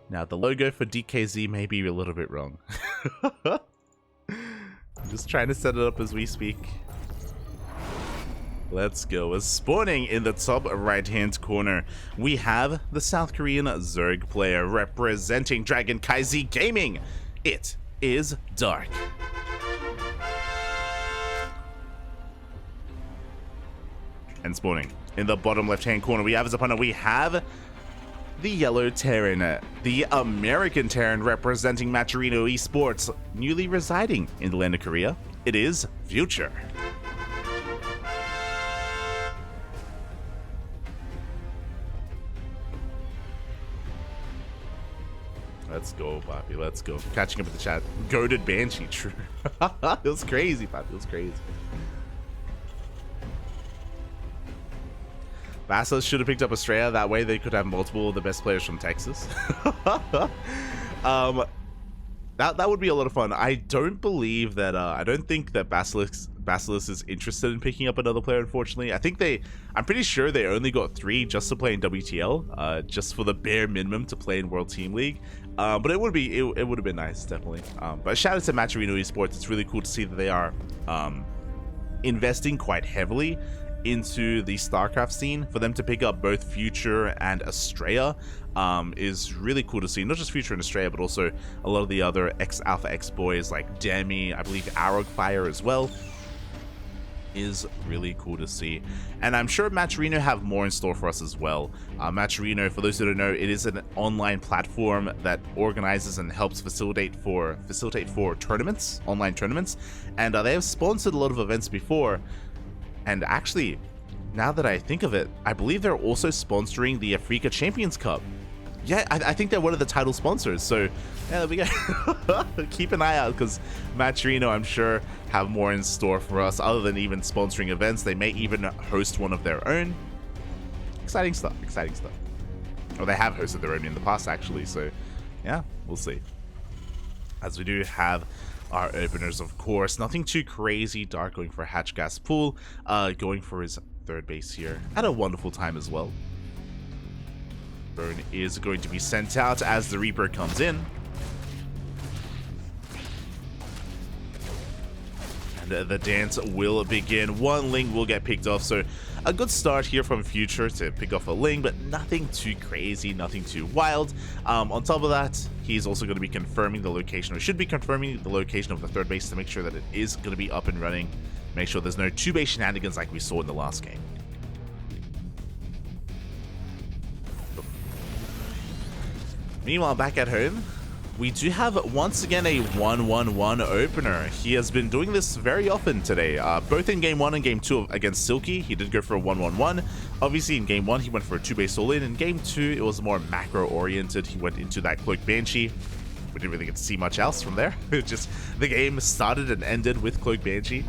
Now, the logo for DKZ may be a little bit wrong. I'm just trying to set it up as we speak. Let's go. As spawning in the top right-hand corner, we have the South Korean Zerg player representing KranKy Gaming. It is Dark. And spawning in the bottom left-hand corner, we have as opponent, we have the Yellow Terran, the American Terran representing Maturino Esports, newly residing in the land of Korea. It is Future. Let's go, Poppy. Let's go. Catching up with the chat. Goated Banshee. True. It was crazy, Poppy. It was crazy. Basilisk should have picked up Australia. That way they could have multiple of the best players from Texas. That would be a lot of fun. I don't believe that. I don't think that Basilisk is interested in picking up another player. Unfortunately, I'm pretty sure they only got 3 just to play in WTL, just for the bare minimum to play in World Team League. But it would have been nice, definitely. But shout out to Maturino Esports. It's really cool to see that they are investing quite heavily into the StarCraft scene. For them to pick up both Future and Australia is really cool to see. Not just Future and Australia, but also a lot of the other ex-Alpha X boys like Demi, I believe Arrowfire as well. Is really cool to see. And I'm sure Maturino have more in store for us as well. Maturino, for those who don't know, it is an online platform that organizes and helps facilitate for tournaments, online tournaments. And they have sponsored a lot of events before. And actually, now that I think of it, I believe they're also sponsoring the Africa Champions Cup. Yeah, I think they're one of the title sponsors. So, yeah, there we go. Keep an eye out, because Maturino, I'm sure, have more in store for us. Other than even sponsoring events, they may even host one of their own. Exciting stuff, exciting stuff. Or they have hosted their own in the past, actually. So, yeah, we'll see. As we do have our openers, of course. Nothing too crazy. Dark going for a hatch gas pool. Going for his third base here. Had a wonderful time as well. Burn is going to be sent out as the Reaper comes in. And the dance will begin. One Ling will get picked off, so a good start here from Future to pick off a Ling, but nothing too crazy, nothing too wild. On top of that, he's also going to be confirming the location, or should be confirming the location of the third base to make sure that it is going to be up and running. Make sure there's no 2-base shenanigans like we saw in the last game. Meanwhile, back at home, we do have once again a 1-1-1 opener. He has been doing this very often today, both in Game 1 and Game 2 against Silky. He did go for a 1-1-1. Obviously, in Game 1, he went for a 2-base all-in. In Game 2, it was more macro-oriented. He went into that Cloak Banshee. We didn't really get to see much else from there. Just the game started and ended with Cloak Banshee.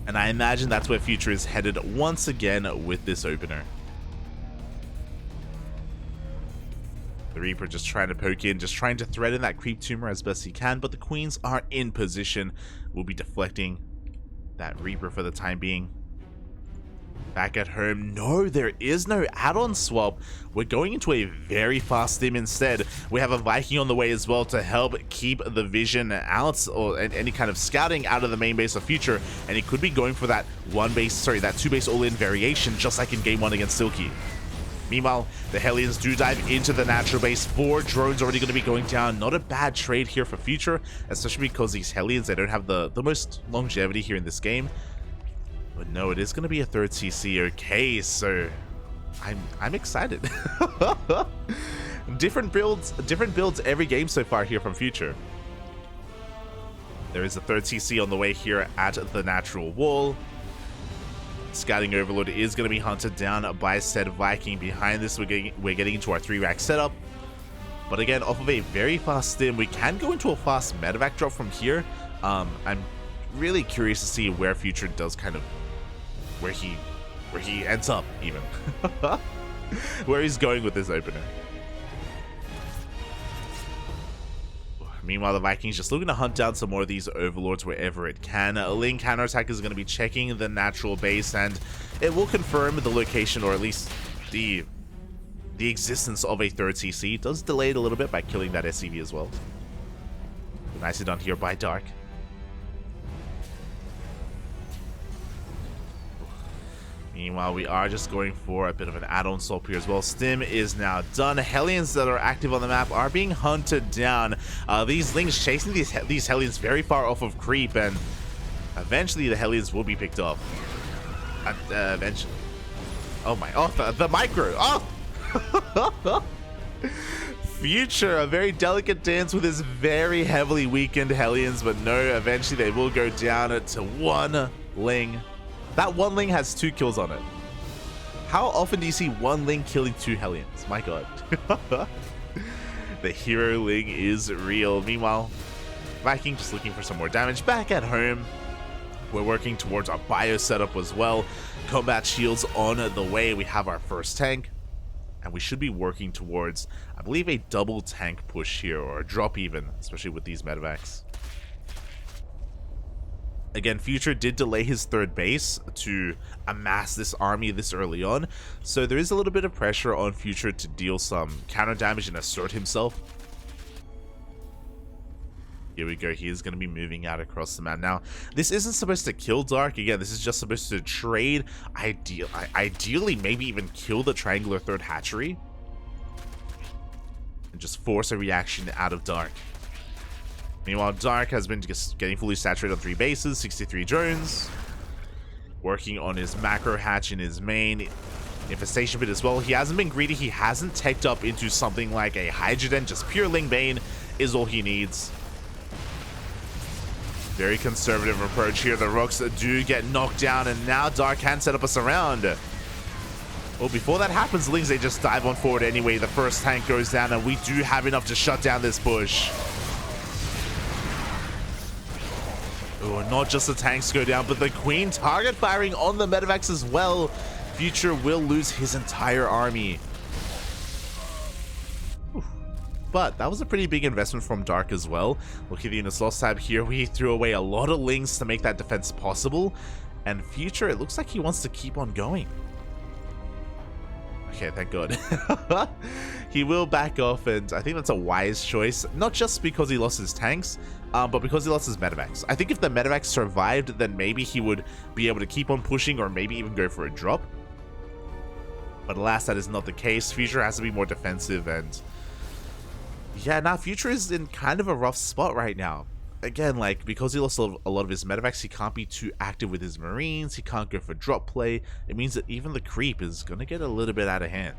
And I imagine that's where Future is headed once again with this opener. The Reaper just trying to poke in, just trying to thread in that creep tumor as best he can, but the Queens are in position. We'll be deflecting that Reaper for the time being. Back at home, no, there is no add-on swap. We're going into a very fast stim instead. We have a Viking on the way as well to help keep the vision out, or any kind of scouting out of the main base of Future, and he could be going for that 2-base all-in variation, just like in Game 1 against Silky. Meanwhile, the Hellions do dive into the natural base. 4 drones already going to be going down. Not a bad trade here for Future, especially because these Hellions, they don't have the most longevity here in this game. But no, it is going to be a third CC. Okay, so I'm excited. different builds every game so far here from Future. There is a third CC on the way here at the natural wall. Scouting Overlord is going to be hunted down by said Viking. Behind this, we're getting into our 3-rack setup. But again, off of a very fast stim, we can go into a fast medevac drop from here. I'm really curious to see where Future does kind of where he ends up, even where he's going with this opener. Meanwhile, the Vikings just looking to hunt down some more of these Overlords wherever it can. Ling counterattack is going to be checking the natural base, and it will confirm the location, or at least the the existence of a third CC. It does delay it a little bit by killing that SCV as well. Nicely done here by Dark. Meanwhile, we are just going for a bit of an add-on swap here as well. Stim is now done. Hellions that are active on the map are being hunted down. These Lings chasing these Hellions very far off of creep, and eventually the Hellions will be picked up. Eventually. Oh my, the micro. Oh! Future, a very delicate dance with his very heavily weakened Hellions, but no, eventually they will go down to one Ling. That one Ling has 2 kills on it. How often do you see one Ling killing 2 Hellions? My god. The hero Ling is real. Meanwhile, Viking just looking for some more damage. Back at home, we're working towards our bio setup as well. Combat shields on the way. We have our first tank. And we should be working towards, I believe, a double tank push here, or a drop even, especially with these medevacs. Again, Future did delay his third base to amass this army this early on, so there is a little bit of pressure on Future to deal some counter damage and assert himself. Here we go, he is going to be moving out across the map. Now, this isn't supposed to kill Dark. Again, this is just supposed to trade, ideally maybe even kill the triangular third hatchery. And just force a reaction out of Dark. Meanwhile, Dark has been just getting fully saturated on 3 bases, 63 drones. Working on his macro hatch in his main infestation pit as well. He hasn't been greedy, he hasn't teched up into something like a Hydroden, just pure Ling Bane is all he needs. Very conservative approach here. The rooks do get knocked down, and now Dark can set up a surround. Well, before that happens, Lings, they just dive on forward anyway. The first tank goes down, and we do have enough to shut down this push. Oh, not just the tanks go down, but the Queen target firing on the medevacs as well. Future will lose his entire army. But that was a pretty big investment from Dark as well. Look at the units lost tab here. We threw away a lot of Lings to make that defense possible. And Future, it looks like he wants to keep on going. Okay, thank God. He will back off, and I think that's a wise choice. Not just because he lost his tanks, but because he lost his medevacs. I think if the medevacs survived, then maybe he would be able to keep on pushing, or maybe even go for a drop. But alas, that is not the case. Future has to be more defensive, and yeah, now Future is in kind of a rough spot right now. Again, like, because he lost a lot of his medevacs, he can't be too active with his Marines, he can't go for drop play. It means that even the creep is going to get a little bit out of hand.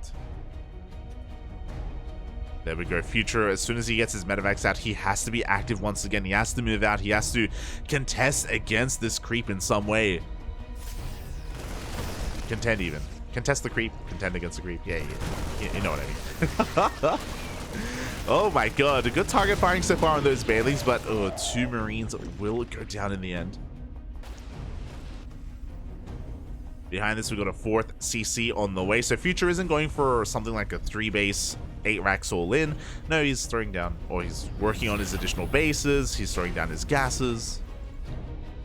There we go, Future, as soon as he gets his medevacs out, he has to be active once again. He has to move out, he has to contest against this creep in some way. Contend even. Contest the creep, contend against the creep. Yeah, you know what I mean. Oh my god, a good target firing so far on those Baileys, but 2 Marines will go down in the end. Behind this, we've got a 4th CC on the way, so Future isn't going for something like a 3 base, 8 racks all in. No, he's throwing down, or he's working on his additional bases, he's throwing down his gases,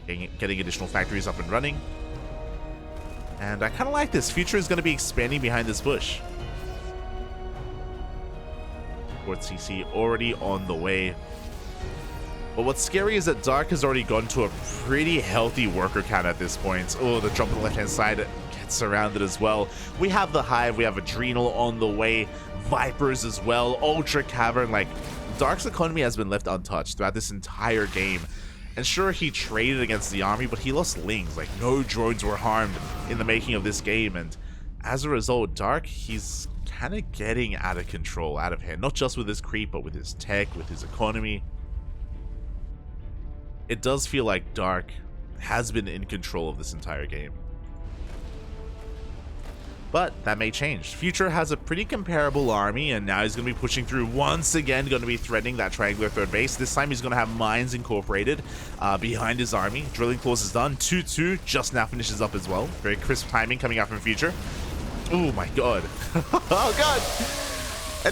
getting additional factories up and running. And I kind of like this. Future is going to be expanding behind this bush. CC already on the way. But what's scary is that Dark has already gone to a pretty healthy worker count at this point. Oh, the jump on the left hand side gets surrounded as well. We have the Hive, we have Adrenal on the way, Vipers as well, Ultra Cavern. Like, Dark's economy has been left untouched throughout this entire game. And sure, he traded against the army, but he lost Lings. Like, no droids were harmed in the making of this game, and as a result, Dark, he's kind of getting out of control, out of hand. Not just with his creep, but with his tech, with his economy. It does feel like Dark has been in control of this entire game. But that may change. Future has a pretty comparable army, and now he's going to be pushing through once again, going to be threatening that triangular third base. This time he's going to have mines incorporated behind his army. Drilling claws is done. 2-2 just now finishes up as well. Very crisp timing coming out from Future. Oh my god. Oh god.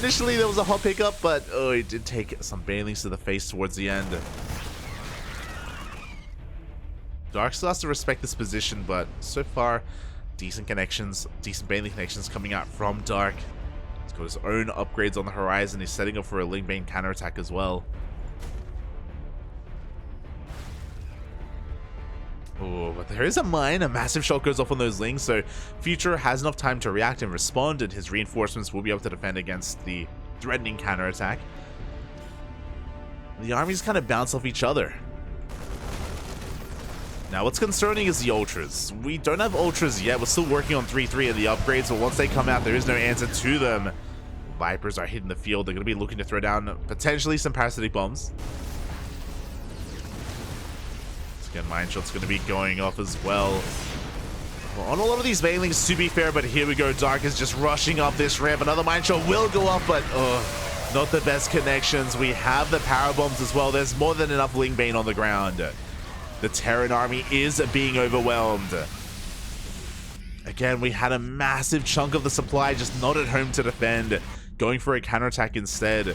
Initially there was a hot pickup, but it did take some banelings to the face towards the end. Dark still has to respect this position, but so far, decent connections, decent Bailey connections coming out from Dark. He's Got his own upgrades on the horizon. He's setting up for a Ling Bane counterattack as well. Oh, but there is a mine. A massive shot goes off on those Lings, so Future has enough time to react and respond, and his reinforcements will be able to defend against the threatening counterattack. The armies kind of bounce off each other. Now, what's concerning is the Ultras. We don't have Ultras yet. We're still working on 3-3 of the upgrades, but once they come out, there is no answer to them. Vipers are hitting the field. They're going to be looking to throw down potentially some parasitic bombs. Again, mine shot's going to be going off as well. On a lot of these Banelings, to be fair, but here we go. Dark is just rushing up this ramp. Another mine shot will go off, but not the best connections. We have the power bombs as well. There's more than enough Ling Bane on the ground. The Terran army is being overwhelmed. Again, we had a massive chunk of the supply just not at home to defend, going for a counterattack instead.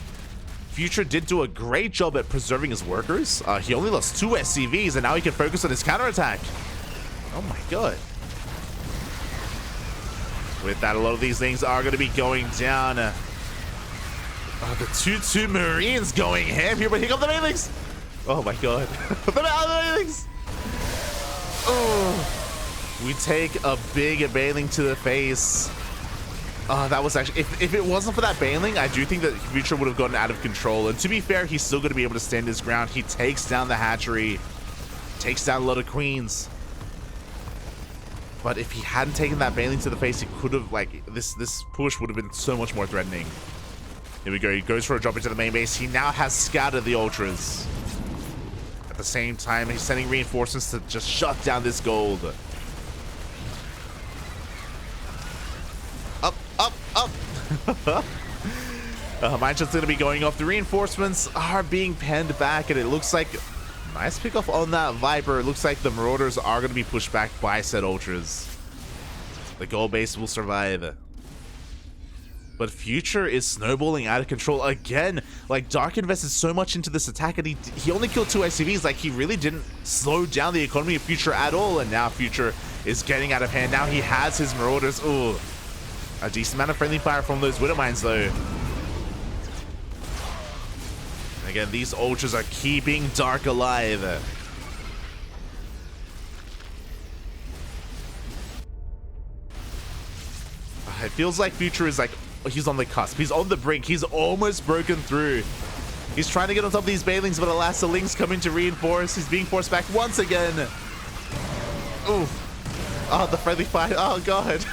Future did do a great job at preserving his workers. He only lost 2 SCVs, and now he can focus on his counterattack. Oh my god. With that, a lot of these things are going to be going down. The 2-2 Marines going ham here, but here come the Banelings. Oh my god. The Banelings. Oh. We take a big Baneling to the face. That was actually, if it wasn't for that Baneling, I do think that Future would have gotten out of control. And to be fair, he's still going to be able to stand his ground. He takes down the hatchery, takes down a lot of queens. But if he hadn't taken that Baneling to the face, he could have, like, this push would have been so much more threatening. Here we go. He goes for a drop into the main base. He now has scouted the Ultras. At the same time, he's sending reinforcements to just shut down this gold. Up. Mindshot's going to be going off. The reinforcements are being penned back, and it looks like nice pickoff on that Viper. It looks like the Marauders are going to be pushed back by said Ultras. The gold base will survive. But Future is snowballing out of control again. Like, Dark invested so much into this attack, and he only killed 2 ICVs. Like, he really didn't slow down the economy of Future at all, and now Future is getting out of hand. Now he has his Marauders. Ooh. A decent amount of friendly fire from those Widow Mines, though. And again, these Ultras are keeping Dark alive. It feels like Future is like, he's on the cusp. He's on the brink. He's almost broken through. He's trying to get on top of these Banelings, but alas, the Lings come in to reinforce. He's being forced back once again. Ooh. Oh, the friendly fire. Oh, God.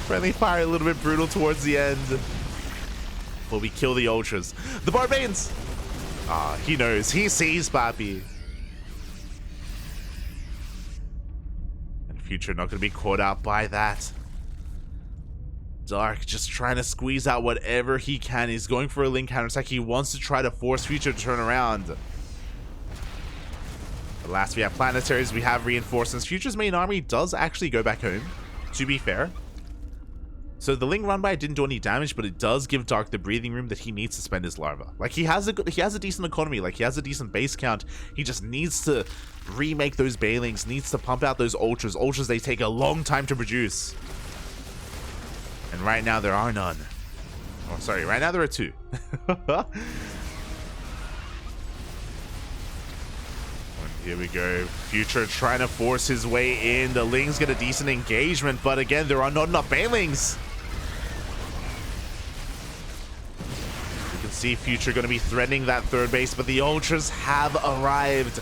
Friendly fire a little bit brutal towards the end. But we kill the Ultras. The Barbanes! He knows. He sees Papi. And Future not going to be caught out by that. Dark just trying to squeeze out whatever he can. He's going for a Ling counterattack. He wants to try to force Future to turn around. But last, we have planetaries. We have reinforcements. Future's main army does actually go back home, to be fair. So the Ling run by didn't do any damage, but it does give Dark the breathing room that he needs to spend his larva. Like, he has a decent economy, like he has a decent base count. He just needs to remake those Banelings, needs to pump out those Ultras. Ultras, they take a long time to produce. And right now there are none. Oh, sorry, right now there are 2. Here we go. Future trying to force his way in. The Lings get a decent engagement, but again, there are not enough Banelings. You can see Future going to be threatening that third base, but the Ultras have arrived.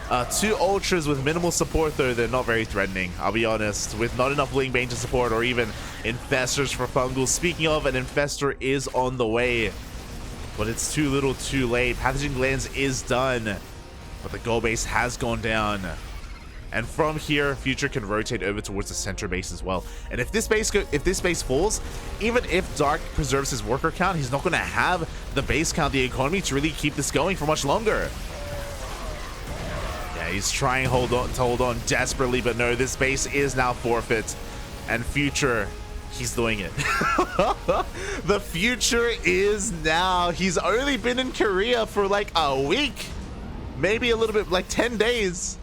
2 Ultras with minimal support, though. They're not very threatening, I'll be honest. With not enough Ling Bane to support, or even Infestors for Fungal. Speaking of, an Infestor is on the way. But it's too little too late. Pathogen Glands is done. But the gold base has gone down. And from here, Future can rotate over towards the center base as well. And if this base falls, even if Dark preserves his worker count, he's not going to have the base count, the economy, to really keep this going for much longer. Yeah, he's trying to hold on desperately, but no, this base is now forfeit. And Future, he's doing it. The Future is now. He's only been in Korea for like a week. Maybe a little bit, like 10 days.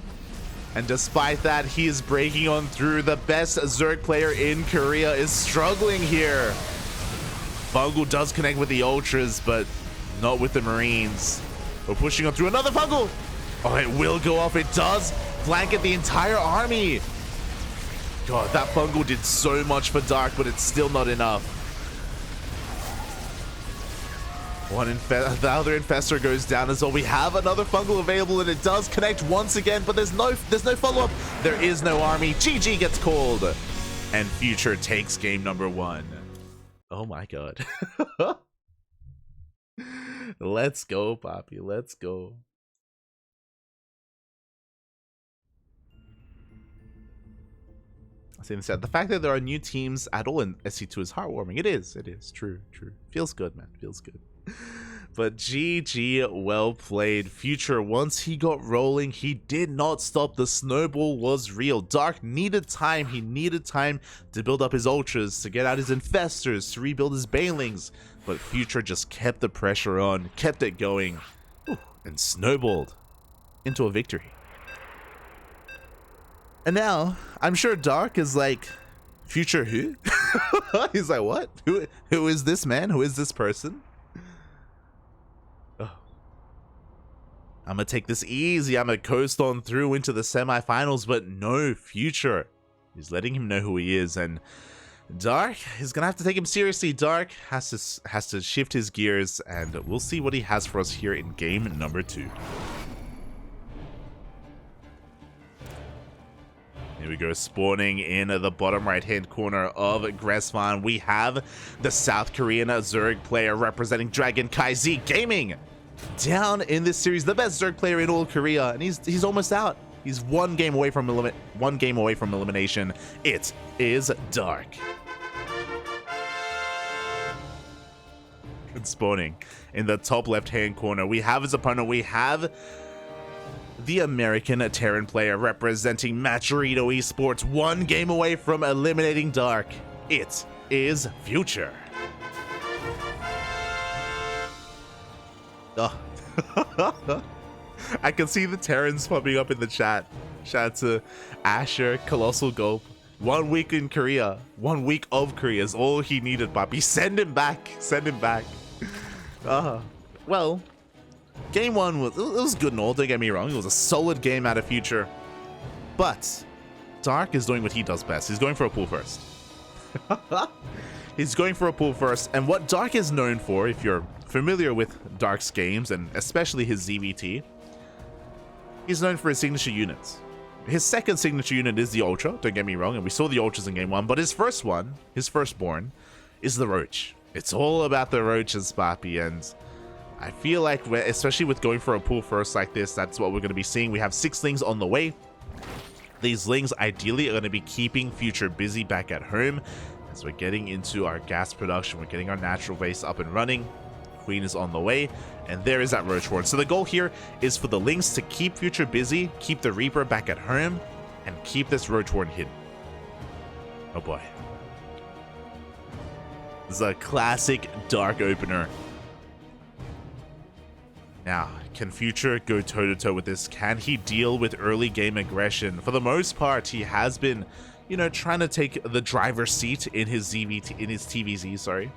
And despite that, he is breaking on through. The best Zerg player in Korea is struggling here. Fungal does connect with the Ultras, but not with the Marines. We're pushing on through another Fungal. Oh, it will go off. It does blanket the entire army. God, that Fungal did so much for Dark, but it's still not enough. The other Infestor goes down as well. We have another Fungal available, and it does connect once again, but there's no follow-up. There is no army. GG gets called, and Future takes game number 1. Oh my god. Let's go, Poppy. Let's go. I think the fact that there are new teams at all in SC2 is heartwarming. It is. True. Feels good, man. Feels good. But GG, well played. Future, once he got rolling, he did not stop. The snowball was real. Dark needed time. He needed time to build up his Ultras, to get out his Infestors, to rebuild his Banelings. But Future just kept the pressure on, kept it going, and snowballed into a victory. And now, I'm sure Dark is like, Future who? He's like, what? Who is this man? Who is this person? I'm gonna take this easy. I'm gonna coast on through into the semifinals, but no, Future. He's letting him know who he is, and Dark is gonna have to take him seriously. Dark has to shift his gears, and we'll see what he has for us here in game number 2. Here we go, spawning in the bottom right-hand corner of Gresvan. We have the South Korean Zerg player representing Dragon KZ Gaming. Down in this series, the best Zerg player in all Korea, and he's almost out. He's one game away from elimination. It is Dark. And spawning in the top left-hand corner, we have his opponent. We have the American Terran player representing Maturito Esports, one game away from eliminating Dark. It is Future. I can see the Terrans popping up in the chat. Shout out to Asher, Colossal Gulp. 1 week in Korea. 1 week of Korea is all he needed, Poppy. Send him back. Send him back. Well, game 1 was good and all, don't get me wrong. It was a solid game out of Future. But Dark is doing what he does best. He's going for a pool first. He's going for a pool first. And what Dark is known for, if you're familiar with Dark's games, and especially his ZvT, he's known for his signature units. His second signature unit is the Ultra, don't get me wrong, and we saw the Ultras in game 1, but his first one, his firstborn, is the Roach. It's all about the Roaches, Papi, and I feel like, especially with going for a pool first like this, that's what we're going to be seeing. We have 6 Lings on the way. These Lings ideally are going to be keeping Future busy back at home, as we're getting into our gas production, we're getting our natural base up and running. Queen is on the way, and there is that Roach Horde. So the goal here is for the Lings to keep Future busy, keep the Reaper back at home, and keep this Roach Horde hidden. Oh boy. This is a classic Dark opener. Now, can Future go toe-to-toe with this? Can he deal with early game aggression? For the most part, he has been, you know, trying to take the driver's seat in his TVZ, sorry.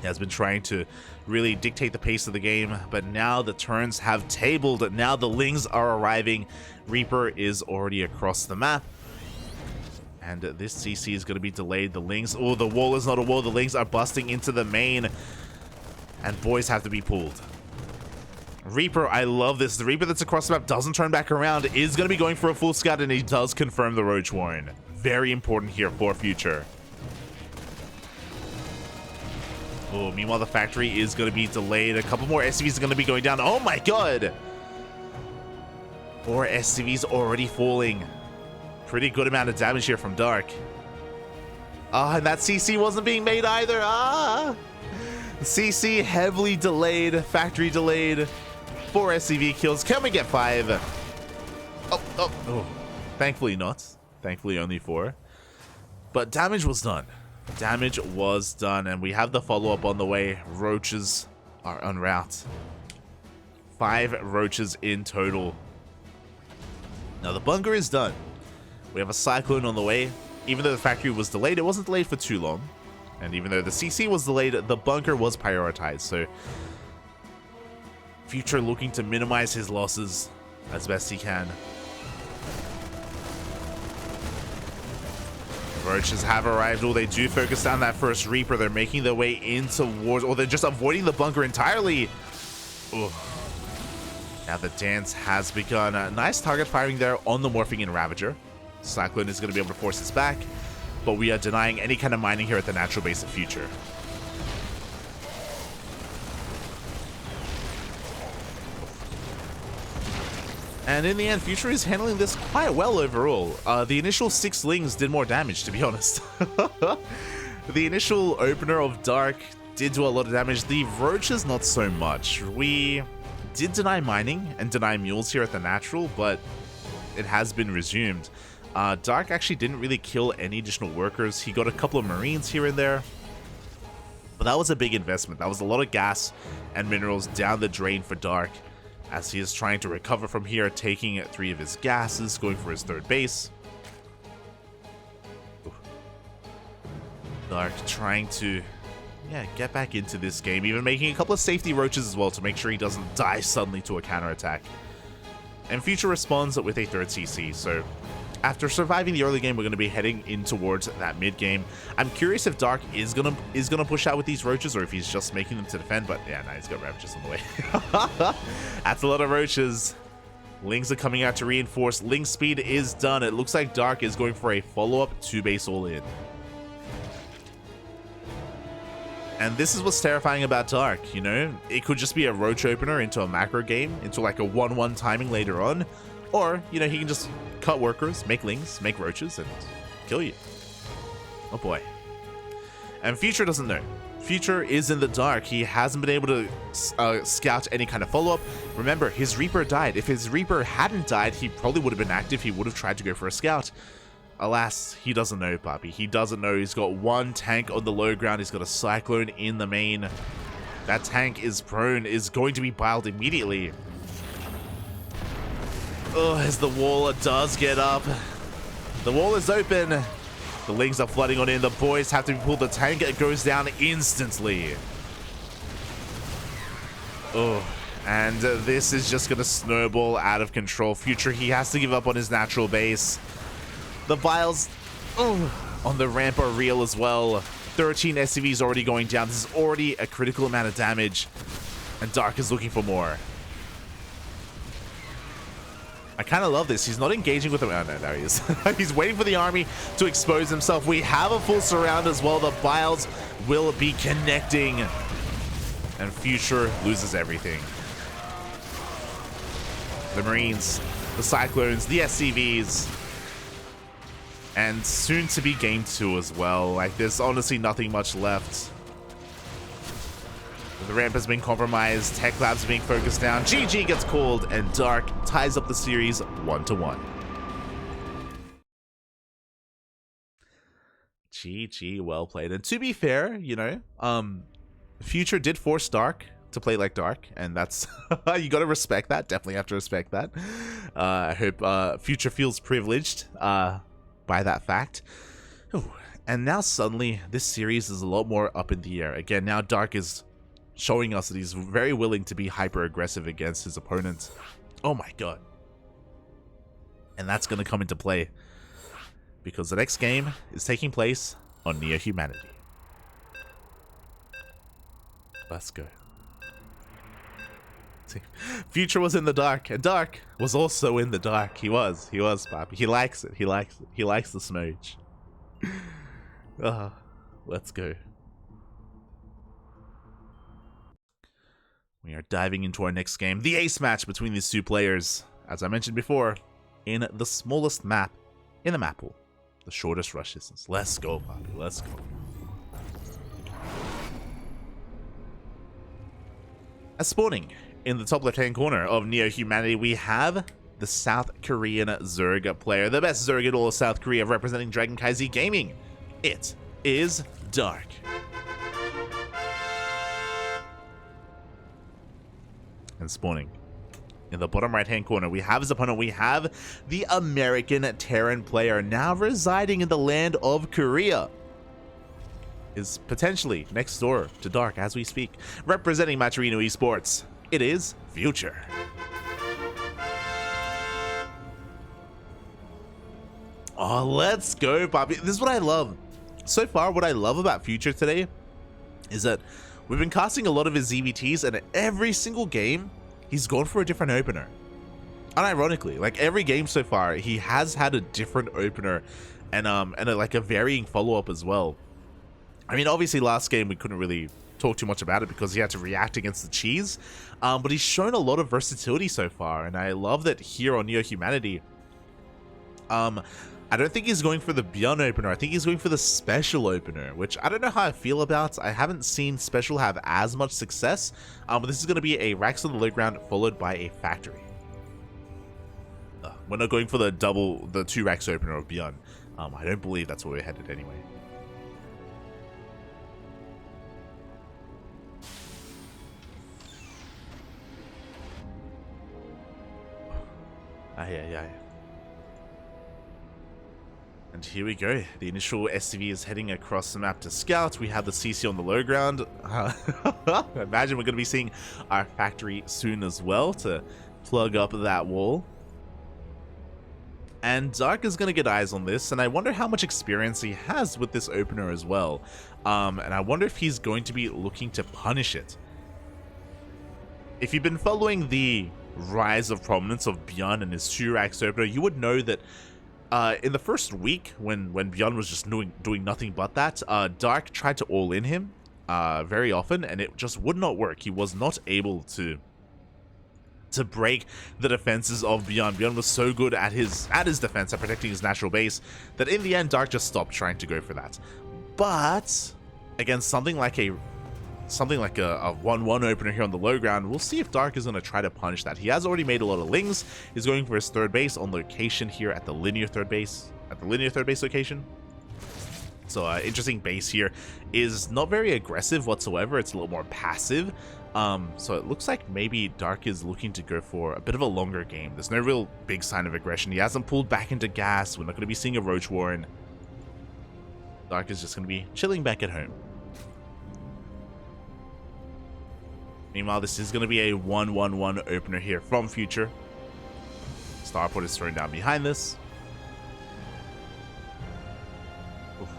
He has been trying to really dictate the pace of the game, but now the turns have tabled. Now the Lings are arriving. Reaper is already across the map. And this CC is going to be delayed. The Lings, oh, the wall is not a wall. The Lings are busting into the main. And boys have to be pulled. Reaper, I love this. The Reaper that's across the map doesn't turn back around, is going to be going for a full scout, and he does confirm the Roach Warren. Very important here for Future. Oh, meanwhile, the factory is going to be delayed. A couple more SCVs are going to be going down. Oh my god! 4 SCVs already falling. Pretty good amount of damage here from Dark. And that CC wasn't being made either. CC heavily delayed. Factory delayed. 4 SCV kills. Can we get 5? Oh. Thankfully not. Thankfully only 4. But damage was done. Damage was done, and we have the follow-up on the way. Roaches are en route. 5 Roaches in total. Now the bunker is done. We have a Cyclone on the way. Even though the factory was delayed, it wasn't delayed for too long. And even though the CC was delayed, the bunker was prioritized. So Future looking to minimize his losses as best he can. Roaches have arrived. Or they do focus down that first Reaper. They're making their way in towards, or they're just avoiding the bunker entirely. Ooh. Now the dance has begun. Nice target firing there on the Morphing in Ravager. Cyclone is going to be able to force this back, but we are denying any kind of mining here at the natural base of Future. And in the end, Future is handling this quite well overall. The initial 6 Lings did more damage, to be honest. The initial opener of Dark did do a lot of damage. The Roaches, not so much. We did deny mining and deny mules here at the natural, but it has been resumed. Dark actually didn't really kill any additional workers. He got a couple of Marines here and there. But that was a big investment. That was a lot of gas and minerals down the drain for Dark, as he is trying to recover from here, taking 3 of his gases, going for his 3rd base. Dark trying to, get back into this game, even making a couple of safety roaches as well to make sure he doesn't die suddenly to a counterattack. And Future responds with a 3rd CC, so after surviving the early game, we're going to be heading in towards that mid game. I'm curious if Dark is gonna push out with these roaches, or if he's just making them to defend. But yeah, he's got Ravagers on the way. That's a lot of roaches. Lings are coming out to reinforce. Ling speed is done. It looks like Dark is going for a follow-up 2-base all-in. And this is what's terrifying about Dark, you know? It could just be a roach opener into a macro game, into like a 1-1 timing later on. Or, you know, he can just cut workers, make Lings, make roaches, and kill you. Oh boy. And Future doesn't know. Future is in the dark. He hasn't been able to scout any kind of follow-up. Remember, his Reaper died. If his Reaper hadn't died, he probably would have been active. He would have tried to go for a scout. Alas, he doesn't know, Papi. He doesn't know. He's got 1 tank on the low ground. He's got a Cyclone in the main. That tank is prone, is going to be piled immediately. Oh, as the wall does get up. The wall is open. The Lings are flooding on in. The boys have to be pulled. The tank goes down instantly. Oh, and this is just going to snowball out of control. Future, he has to give up on his natural base. The vials on the ramp are real as well. 13 SCVs already going down. This is already a critical amount of damage. And Dark is looking for more. I kind of love this. He's not engaging with them. Oh, no, there he is. He's waiting for the army to expose himself. We have a full surround as well. The vials will be connecting. And Future loses everything. The Marines, the Cyclones, the SCVs. And soon to be game 2 as well. Like, there's honestly nothing much left. The ramp has been compromised. Tech Labs being focused down. GG gets called, and Dark ties up the series 1-1. GG, well played. And to be fair, you know, Future did force Dark to play like Dark, and that's you got to respect that. Definitely have to respect that. I hope Future feels privileged by that fact. Ooh. And now suddenly this series is a lot more up in the air. Again, now Dark is showing us that he's very willing to be hyper aggressive against his opponents. Oh my god. And that's going to come into play because the next game is taking place on Neo Humanity. Let's go. See, Future was in the dark, and Dark was also in the dark. He was, Papi. He likes it. He likes it. He likes the smooch. Let's go. We are diving into our next game, the ace match between these two players. As I mentioned before, in the smallest map in the map pool, the shortest rush distance. Let's go, Papi. Let's go. As spawning in the top left-hand corner of Neo Humanity, we have the South Korean Zerg player, the best Zerg in all of South Korea, representing DragonKy Z Gaming. It is Dark. And spawning In the bottom right hand corner, we have his opponent. We have the American Terran player now residing in the land of Korea. Is potentially next door to Dark as we speak. Representing Maturino Esports, it is Future. Oh, let's go, Bobby. This is what I love. So far, what I love about Future today is that we've been casting a lot of his ZvTs, and every single game, he's gone for a different opener. Unironically, like every game so far, he has had a different opener and like a varying follow-up as well. I mean, obviously last game we couldn't really talk too much about it because he had to react against the cheese, but he's shown a lot of versatility so far, and I love that here on Neo Humanity. I don't think he's going for the Beyond opener. I think he's going for the Special opener, which I don't know how I feel about. I haven't seen Special have as much success, but this is going to be a Racks on the low ground followed by a Factory. We're not going for the 2 Racks opener of Beyond. I don't believe that's where we're headed anyway. Aye. And here we go. The initial SCV is heading across the map to scout. We have the CC on the low ground. Imagine we're going to be seeing our Factory soon as well to plug up that wall. And Dark is going to get eyes on this, and I wonder how much experience he has with this opener as well. And I wonder if he's going to be looking to punish it. If you've been following the rise of prominence of Beyond and his 2 Racks opener, you would know that in the first week, when Beyond was just doing nothing but that, Dark tried to all-in him very often, and it just would not work. He was not able to break the defenses of Beyond. Beyond was so good at his defense, at protecting his natural base, that in the end, Dark just stopped trying to go for that. But against something like a 1-1 opener here on the low ground, we'll see if Dark is going to try to punish that. He has already made a lot of lings. He's going for his 3rd base on location here at the linear 3rd base, location. So interesting base here is not very aggressive whatsoever. It's a little more passive. So it looks like maybe Dark is looking to go for a bit of a longer game. There's no real big sign of aggression. He hasn't pulled back into gas. We're not going to be seeing a Roach Warren. Dark is just going to be chilling back at home. Meanwhile, this is going to be a 1-1-1 opener here from Future. Starport is thrown down behind this. Oof.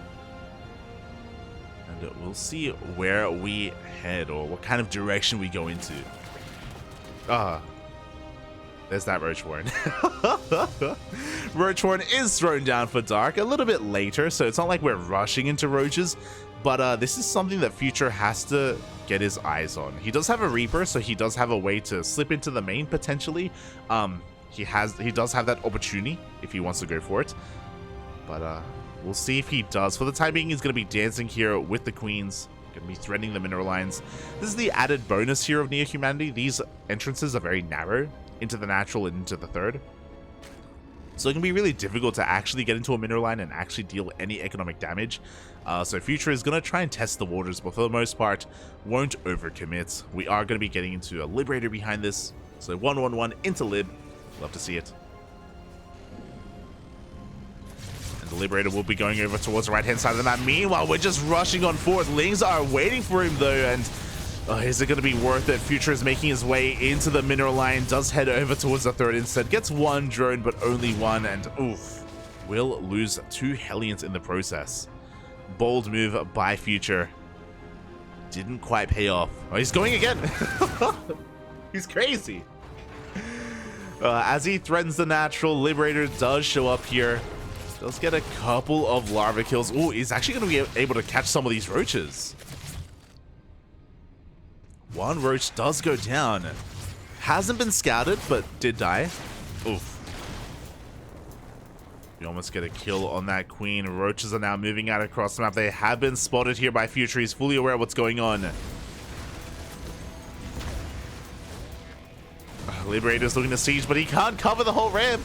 And we'll see where we head, or what kind of direction we go into. There's that Roach Warren. Roach Warren is thrown down for Dark a little bit later, so it's not like we're rushing into Roaches. But this is something that Future has to get his eyes on. He does have a Reaper, so he does have a way to slip into the main potentially. He does have that opportunity if he wants to go for it. But we'll see if he does. For the time being, he's going to be dancing here with the Queens. Going to be threading the mineral lines. This is the added bonus here of Neo Humanity. These entrances are very narrow into the natural and into the 3rd. So it can be really difficult to actually get into a mineral line and actually deal any economic damage. So Future is going to try and test the waters, but for the most part, won't overcommit. We are going to be getting into a Liberator behind this. So 1-1-1 into Lib. Love to see it. And the Liberator will be going over towards the right-hand side of the map. Meanwhile, we're just rushing on forward. Lings are waiting for him, though, and is it going to be worth it? Future is making his way into the mineral line, does head over towards the 3rd instead, gets 1 drone, but only 1, and oof, will lose 2 Hellions in the process. Bold move by Future. Didn't quite pay off. Oh, he's going again. He's crazy. As he threatens the natural, Liberator does show up here. Does get a couple of larva kills. Oh, he's actually going to be able to catch some of these roaches. 1 roach does go down. Hasn't been scouted, but did die. Oof. We almost get a kill on that queen. Roaches are now moving out across the map. They have been spotted here by Future. He's fully aware of what's going on. Liberator's looking to siege, but he can't cover the whole ramp.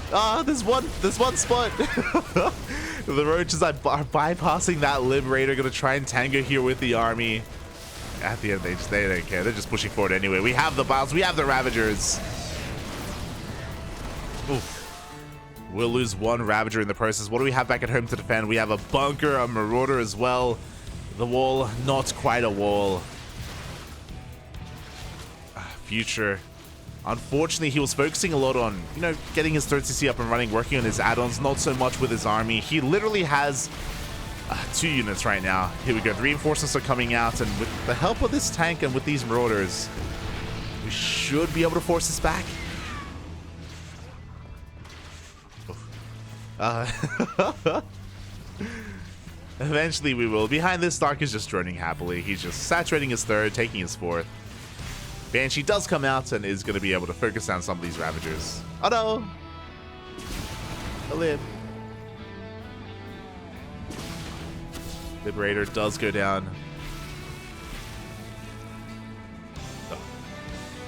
There's one spot. The roaches are bypassing that Liberator. Gonna try and tango here with the army. At the end, they don't care. They're just pushing forward anyway. We have the Biles. We have the Ravagers. Oof. We'll lose one Ravager in the process. What do we have back at home to defend? We have a bunker, a Marauder as well. The wall, not quite a wall. Future. Unfortunately, he was focusing a lot on, you know, getting his third CC up and running, working on his add-ons, not so much with his army. He literally has 2 units right now. Here we go. The reinforcements are coming out, and with the help of this tank and with these Marauders, we should be able to force this back. Eventually we will. Behind this, Dark is just droning happily. He's just saturating his third, taking his fourth. Banshee does come out and is going to be able to focus on some of these Ravagers. Oh no! A lib. Liberator does go down.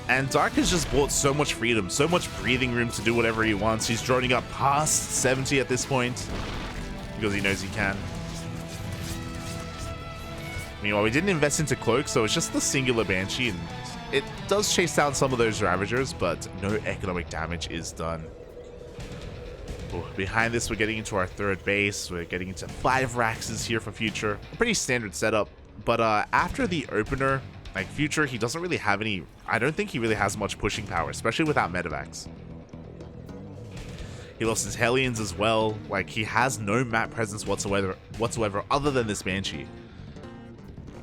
And Dark has just bought so much freedom, so much breathing room to do whatever he wants. He's droning up past 70 at this point because he knows he can. Meanwhile, we didn't invest into Cloak, so it's just the singular Banshee, and it does chase down some of those Ravagers, but no economic damage is done. Ooh, behind this, we're getting into our third base. We're getting into 5 Raxes here for Future. A pretty standard setup, but after the opener, like Future, he doesn't really have any... I don't think he really has much pushing power, especially without Medivacs. He lost his Hellions as well. Like, he has no map presence whatsoever other than this Banshee.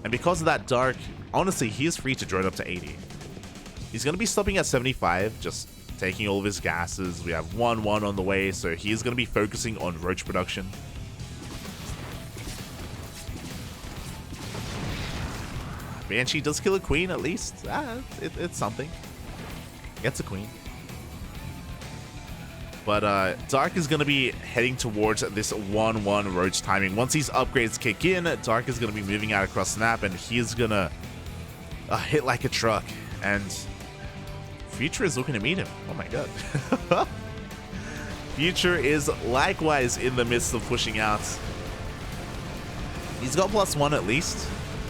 And because of that, Dark, honestly, he is free to drone up to 80. He's going to be stopping at 75, just taking all of his gases. We have 1-1 on the way, so he is going to be focusing on Roach production. Banshee does kill a queen, at least. It's something. Gets a queen. But Dark is going to be heading towards this 1-1 Roach timing. Once these upgrades kick in, Dark is going to be moving out across the map, and he is going to hit like a truck. And Future is looking to meet him. Oh my god. Future is likewise in the midst of pushing out. He's got +1 at least.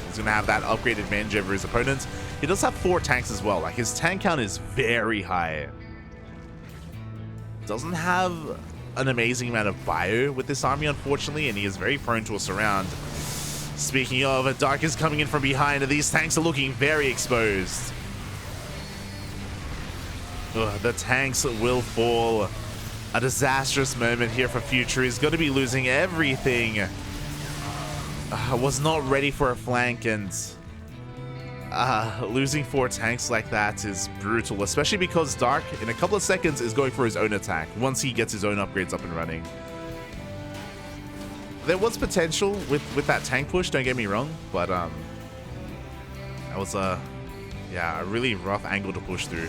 He's going to have that upgraded advantage over his opponents. He does have 4 tanks as well. Like, his tank count is very high. Doesn't have an amazing amount of bio with this army, unfortunately, and he is very prone to a surround. Speaking of, Dark is coming in from behind, and these tanks are looking very exposed. Ugh, the tanks will fall. A disastrous moment here for Future. He's going to be losing everything. Was not ready for a flank, and losing 4 tanks like that is brutal, especially because Dark, in a couple of seconds, is going for his own attack once he gets his own upgrades up and running. There was potential with that tank push, don't get me wrong, but that was a really rough angle to push through.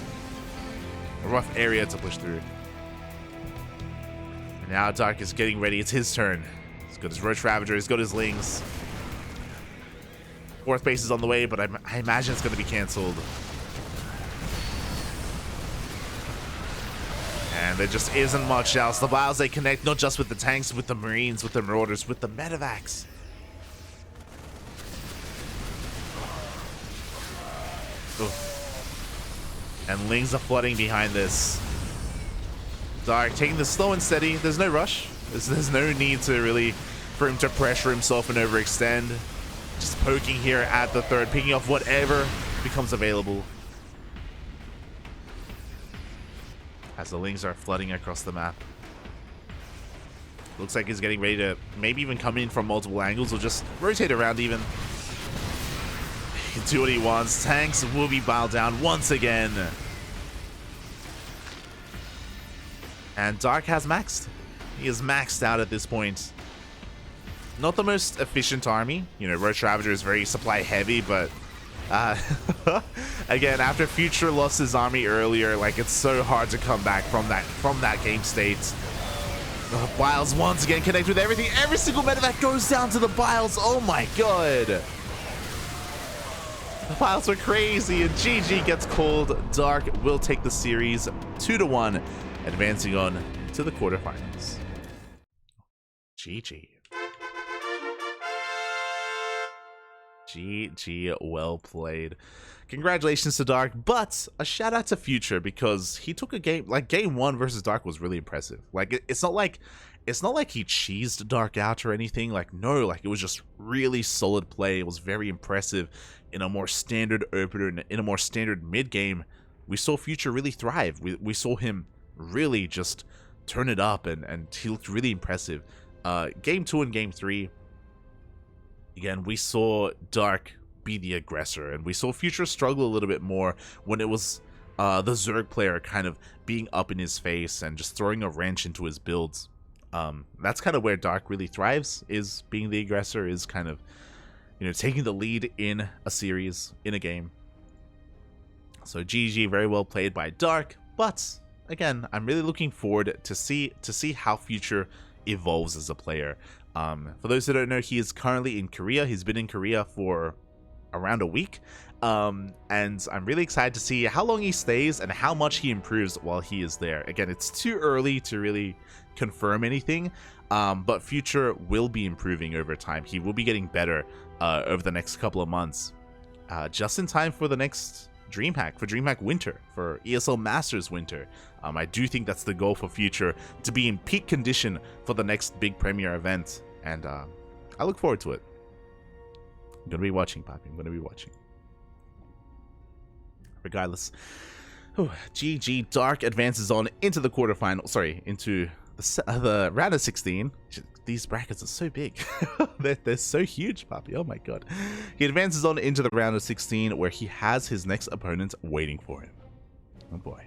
A rough area to push through. And now Dark is getting ready. It's his turn. He's got his Roach Ravager, he's got his Lings. 4th base is on the way, but I imagine it's going to be cancelled. And there just isn't much else. The Vials, they connect not just with the tanks, with the Marines, with the Marauders, with the Medivacs. Oof. And Lings are flooding behind this. Dark taking this slow and steady. There's no rush. There's no need to really for him to pressure himself and overextend. Just poking here at the third, picking off whatever becomes available. As the Lings are flooding across the map. Looks like he's getting ready to maybe even come in from multiple angles or just rotate around even. He can do what he wants. Tanks will be bowed down once again. And Dark has maxed. He is maxed out at this point. Not the most efficient army. You know, Roach Ravager is very supply heavy, but again, after Future lost his army earlier, like, it's so hard to come back from that game state. Biles once again connect with everything. Every single medevac goes down to the Biles. Oh my god. The Biles are crazy, and GG gets called. Dark will take the series 2-1, advancing on to the quarterfinals. GG. GG, well played. Congratulations to Dark, but a shout out to Future because he took a game like game 1 versus Dark was really impressive. Like it's not like he cheesed Dark out or anything. Like no, like it was just really solid play. It was very impressive in a more standard opener and in a more standard mid game. We saw Future really thrive. We saw him really just turn it up and he looked really impressive. Game 2 and game 3. Again, we saw Dark be the aggressor, and we saw Future struggle a little bit more when it was the Zerg player kind of being up in his face and just throwing a wrench into his builds. That's kind of where Dark really thrives, is being the aggressor, is kind of, you know, taking the lead in a series, in a game. So GG, very well played by Dark, but again, I'm really looking forward to see how Future evolves as a player. For those who don't know, he is currently in Korea. He's been in Korea for around a week, and I'm really excited to see how long he stays and how much he improves while he is there. Again, it's too early to really confirm anything, but Future will be improving over time. He will be getting better over the next couple of months, just in time for the next DreamHack, for DreamHack Winter, for ESL Masters Winter. I do think that's the goal for Future, to be in peak condition for the next big Premier event, and I look forward to it. I'm gonna be watching, Poppy. I'm gonna be watching. Regardless, GG, Dark advances on into the quarterfinal. Sorry, into the round of 16. These brackets are so big. they're so huge, Poppy. Oh my god. He advances on into the round of 16, where he has his next opponent waiting for him. Oh boy.